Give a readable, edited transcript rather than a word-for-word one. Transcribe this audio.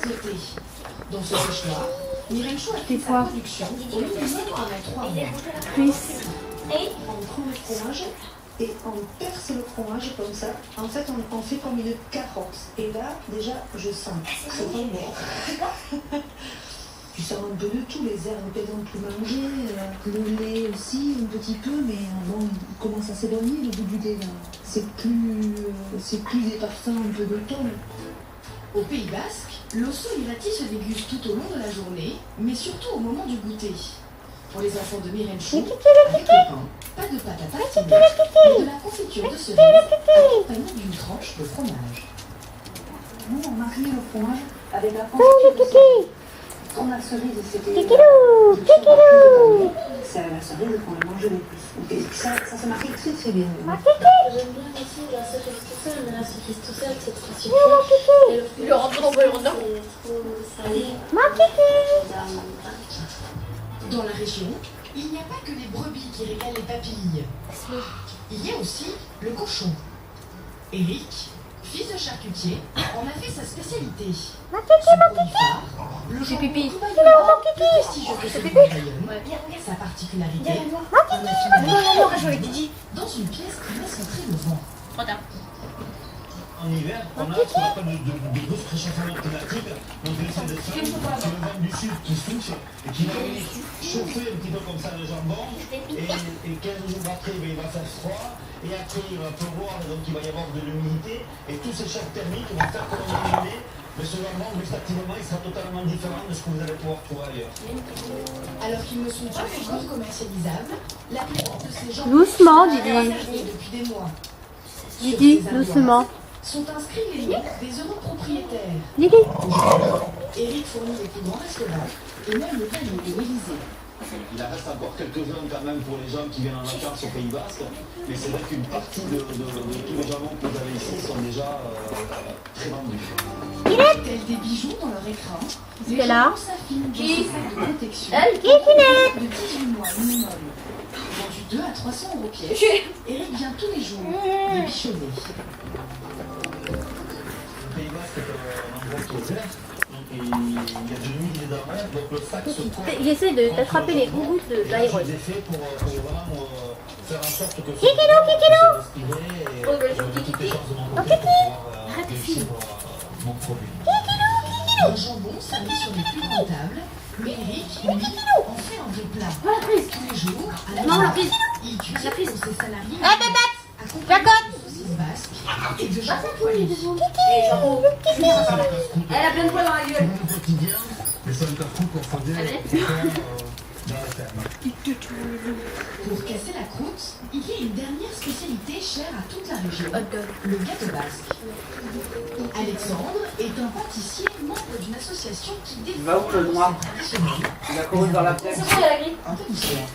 Sauté. Dans ce séchoir, Mirenchou a fait sa production au ministère pendant 3 mois. On prend le fromage et on perce le fromage comme ça. En fait, on fait comme une carotte. Et là, déjà, je sens. C'est pas bon. Tu sens un peu de tout, les herbes qu'elles ont pu manger, le lait aussi, un petit peu, mais bon, il commence à s'éloigner le goût du lait, là. C'est plus des parfums un peu d'automne. Au Pays Basque, l'osso irati se déguste tout au long de la journée, mais surtout au moment du goûter. Pour les enfants de Mirenchou, avec le pain, pas de pâte à tartiner, mais de la confiture de cerise, accompagnée d'une tranche de fromage. Nous, on marie le fromage avec la confiture de cerise. Quand la cerise, c'était... C'est la cerise qu'on a mangé le plus. Et ça se marie très très bien. J'aime bien aussi la cerise tout seul, mais la cerise tout seul, c'est trop super. Et le rentre dans le rentre. C'est trop salé. Dans la région, il n'y a pas que les brebis qui régalent les papilles. Il y a aussi le cochon. Eric, fils de charcutier, en a fait sa spécialité. Son produit phare, le jambon Courbayeur, plus prestigieux que celui de Bayonne. Sa particularité, on a fini dans une pièce qui laisse entrer le vent. Trop tard. En hiver, on a ce qu'on appelle de grosses réchauffements climatiques. Donc c'est le vent du sud qui souffle et qui va venir chauffer un petit peu comme ça le jambon. Et 15 jours après, il va faire froid. Et après, il va pleuvoir, donc il va y avoir de l'humidité. Et tous ces chocs thermiques vont faire qu'on va éliminer. Mais ce jambon, gustativement, il sera totalement différent de ce que vous allez pouvoir trouver ailleurs. Alors qu'ils ne sont pas encore commercialisables, la plupart de ces jambons Doucement, sont Didi. conservés depuis des mois. Didi, Sur ces doucement. ardoises sont inscrits les noms des heureux propriétaires. Didi. Eric fournit les plus grands restaurants et même le panier de l'Élysée. Il en reste encore quelques zones quand même pour les gens qui viennent en vacances au Pays Basque. Mais c'est vrai qu'une partie de tous les jambons que vous avez ici sont déjà très vendus. Tels des bijoux dans leur écran, les là. jambons s'affinent de ces sacs de protection de 18 mois minimum. Vendu 2 à 300 € pièce, Eric vient tous les jours les bichonner. Le Pays Basque est un endroit qui est vert. Donc il y a de l'humidité dans l'air, donc le sac se colle. J'essaie d'attraper les gouttes de l'aéron. Des faits pour vraiment faire en sorte que ce Kikilo, Kikilo. et donner toutes les chances de mon côté pour pouvoir réussir mon produit. Un jambon servi sur les plus grandes tables, mais Eric, lui, en fait un vrai plat. Tous les jours, à la maison, il cuisine pour ses salariés accompagné de saucisses basques et de jambon poêlé. Elle a plein de poils dans la gueule. Mon quotidien, mais c'est un carrefour qu'on faisait dans la ferme. Pour casser la croûte, il y a une dernière spécialité chère à toute la région, le gâteau basque. Alexandre est un pâtissier membre d'une association qui défend Va où le noir? traditionnel. Il a couru dans la pièce. C'est bon, il y a la grille. Un peu d'histoire.